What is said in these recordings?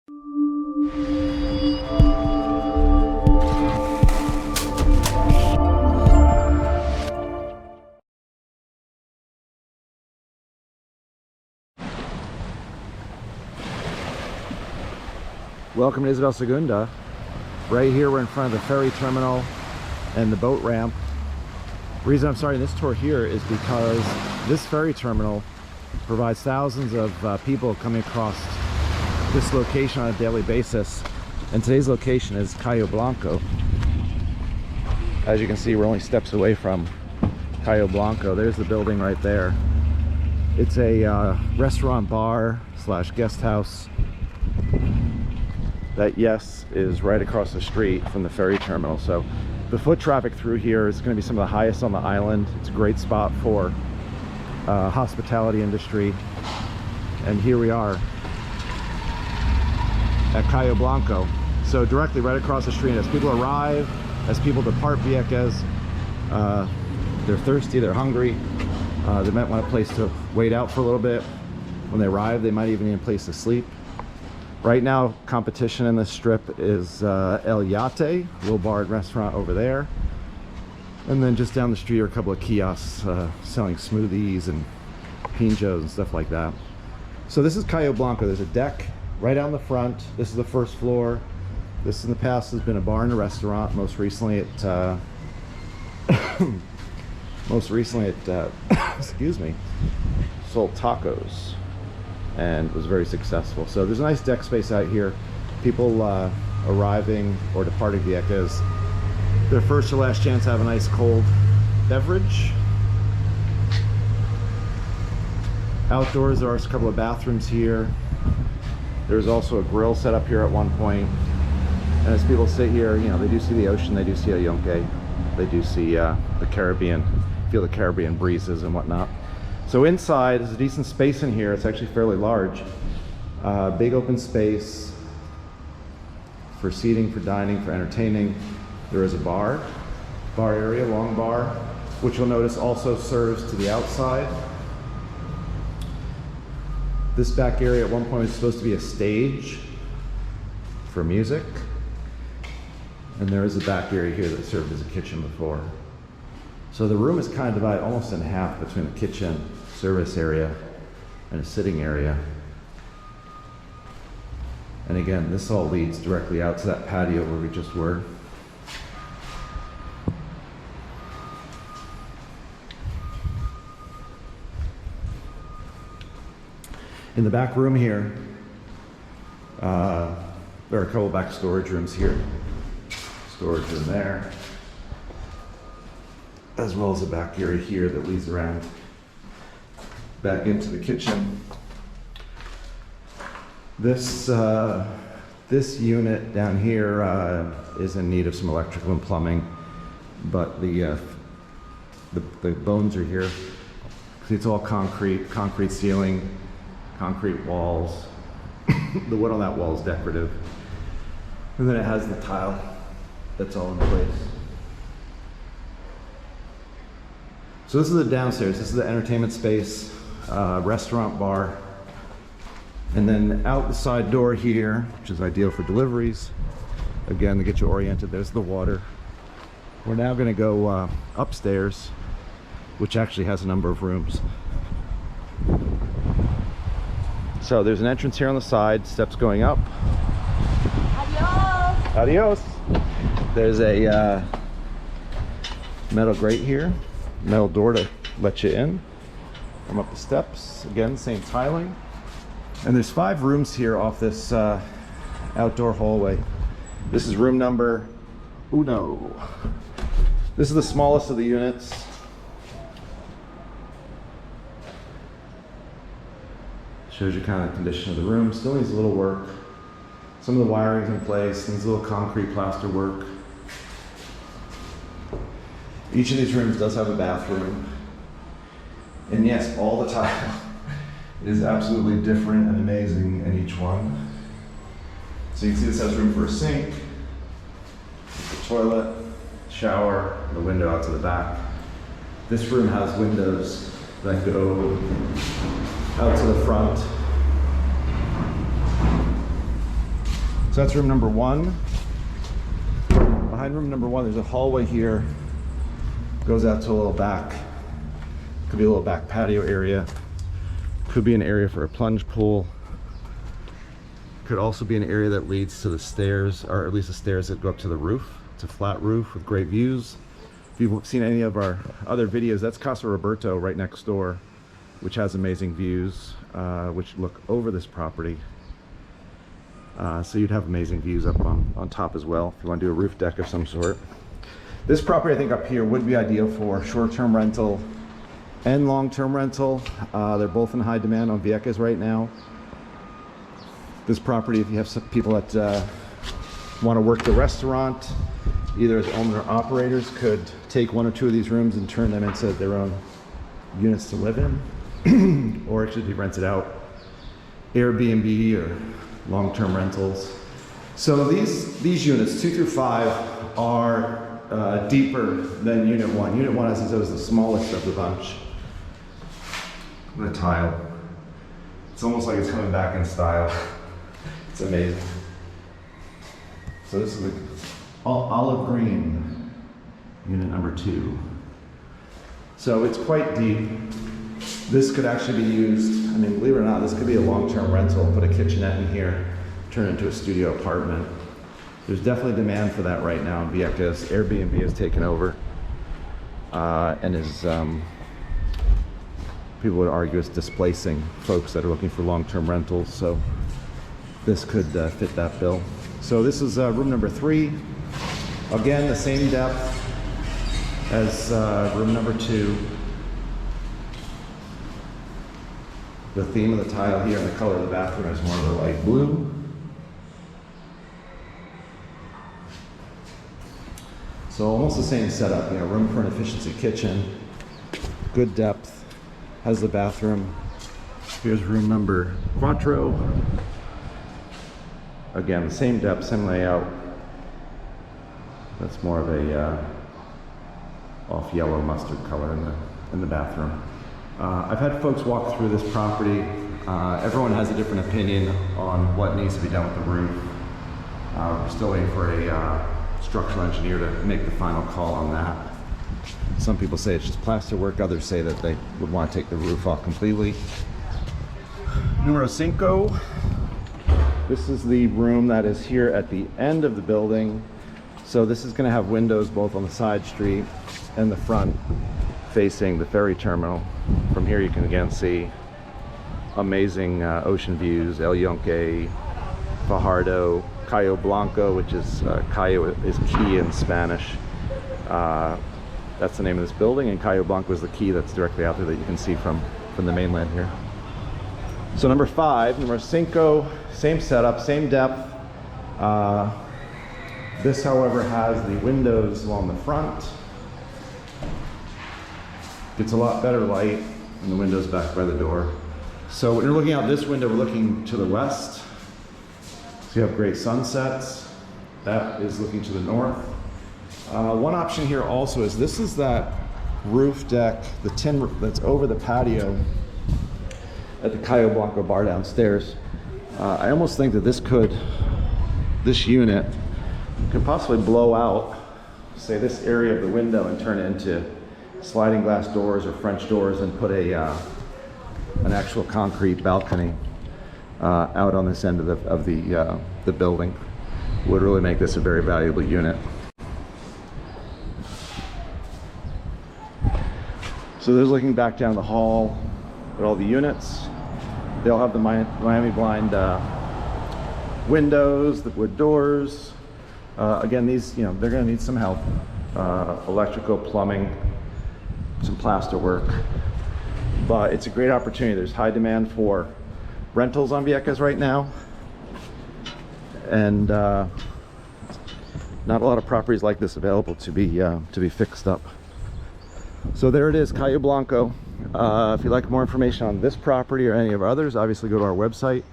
Welcome to Isabel Segunda. Right here we're in front of the ferry terminal and the boat ramp. The reason I'm starting this tour here is because this ferry terminal provides thousands of people coming across this location on a daily basis. And today's location is Cayo Blanco. As you can see, we're only steps away from Cayo Blanco. There's the building right there. It's a restaurant bar slash guest house. That, yes, is right across the street from the ferry terminal. So the foot traffic through here is going to be some of the highest on the island. It's a great spot for hospitality industry. And here we are at Cayo Blanco. So directly right across the street, as people arrive, as people depart Vieques, they're thirsty, they're hungry, they might want a place to wait out for a little bit. When they arrive, they might even need a place to sleep. Right now, competition in this strip is El Yate, a little bar and restaurant over there. And then just down the street are a couple of kiosks selling smoothies and pinchos and stuff like that. So this is Cayo Blanco. There's a deck right out in the front. This is the first floor. This in the past has been a bar and a restaurant. Most recently it excuse me, sold tacos and was very successful. So there's a nice deck space out here. People arriving or departing Vieques, their first or last chance to have a nice cold beverage. Outdoors, there are a couple of bathrooms here. There's also a grill set up here at one point. And as people sit here, you know, they do see the ocean, they do see Ayunque, they do see the Caribbean, feel the Caribbean breezes and whatnot. So inside, there's a decent space in here. It's actually fairly large. Big open space for seating, for dining, for entertaining. There is a bar area, long bar, which you'll notice also serves to the outside. This back area at one point was supposed to be a stage for music. And there is a back area here that served as a kitchen before. So the room is kind of divided almost in half between a kitchen, service area, and a sitting area. And again, this all leads directly out to that patio where we just were. In the back room here, there are a couple back storage rooms here. Storage room there, as well as a back area here that leads around back into the kitchen. This unit down here is in need of some electrical and plumbing, but the bones are here. See, it's all concrete ceiling, concrete walls. The wood on that wall is decorative, and then it has the tile that's all in place. So this is the downstairs. This is the entertainment space, restaurant, bar. And then out the side door here, which is ideal for deliveries. Again, to get you oriented, there's the water. We're now gonna go upstairs, which actually has a number of rooms. So there's an entrance here on the side, steps going up. Adios! Adios! There's a metal grate here, metal door to let you in. Come up the steps, again, same tiling. And there's 5 rooms here off this outdoor hallway. This is room number uno. This is the smallest of the units. Shows you kind of the condition of the room. Still needs a little work. Some of the wiring's in place, needs a little concrete plaster work. Each of these rooms does have a bathroom. And yes, all the tile is absolutely different and amazing in each one. So you can see this has room for a sink, the toilet, shower, the window out to the back. This room has windows that go out to the front. So that's room number 1. Behind room number 1, there's a hallway here. Goes out to a little back. Could be a little back patio area. Could be an area for a plunge pool. Could also be an area that leads to the stairs, or at least the stairs that go up to the roof. It's a flat roof with great views. If you've seen any of our other videos, that's Casa Roberto right next door, which has amazing views, which look over this property. So you'd have amazing views up on top as well if you want to do a roof deck of some sort. This property, I think, up here would be ideal for short-term rental and long-term rental. They're both in high demand on Vieques right now. This property, if you have some people that want to work the restaurant, either as owners or operators, could take 1 or 2 of these rooms and turn them into their own units to live in, or it should be rented out, Airbnb or long-term rentals. So these units, 2 through 5, are deeper than Unit 1. Unit 1, as I said, is the smallest of the bunch. The tile. It's almost like it's coming back in style. It's amazing. So this is the olive green unit number 2. So it's quite deep. This could actually be used, I mean, believe it or not, this could be a long-term rental. Put a kitchenette in here, turn it into a studio apartment. There's definitely demand for that right now in Vieques. Airbnb has taken over and is, people would argue, it's displacing folks that are looking for long-term rentals. So this could fit that bill. So this is room number 3. Again, the same depth as room number 2. The theme of the tile here and the color of the bathroom is more of a light blue. So almost the same setup, you know, room for an efficiency kitchen, good depth, has the bathroom. Here's room number 4. Again, the same depth, same layout. That's more of a off yellow mustard color in the bathroom. I've had folks walk through this property. Everyone has a different opinion on what needs to be done with the roof. We're still waiting for a structural engineer to make the final call on that. Some people say it's just plaster work. Others say that they would want to take the roof off completely. Numero 5. This is the room that is here at the end of the building. So this is going to have windows both on the side street and the front facing the ferry terminal. From here you can again see amazing ocean views, El Yunque, Fajardo, Cayo Blanco, which is Cayo is key in Spanish. That's the name of this building, and Cayo Blanco is the key that's directly out there that you can see from the mainland here. So number 5, number 5, same setup, same depth. This, however, has the windows along the front. Gets a lot better light, and the windows back by the door. So when you're looking out this window, we're looking to the west. So you have great sunsets. That is looking to the north. One option here also is this is that roof deck, the tin roof that's over the patio at the Cayo Blanco bar downstairs. I almost think that this unit could possibly blow out, say, this area of the window and turn it into sliding glass doors or French doors and put an actual concrete balcony out on this end of the building. Would really make this a very valuable unit. So there's looking back down the hall at all the units. They all have the Miami blind windows, the wood doors. Again, these, they're going to need some help. Electrical, plumbing, some plaster work. But it's a great opportunity. There's high demand for rentals on Vieques right now. And not a lot of properties like this available to be fixed up. So there it is, Cayo Blanco. If you'd like more information on this property or any of our others, obviously go to our website,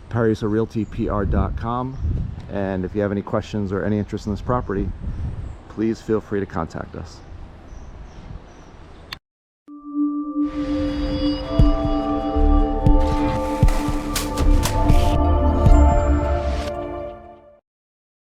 ParaisoRealtyPR.com. And if you have any questions or any interest in this property, please feel free to contact us.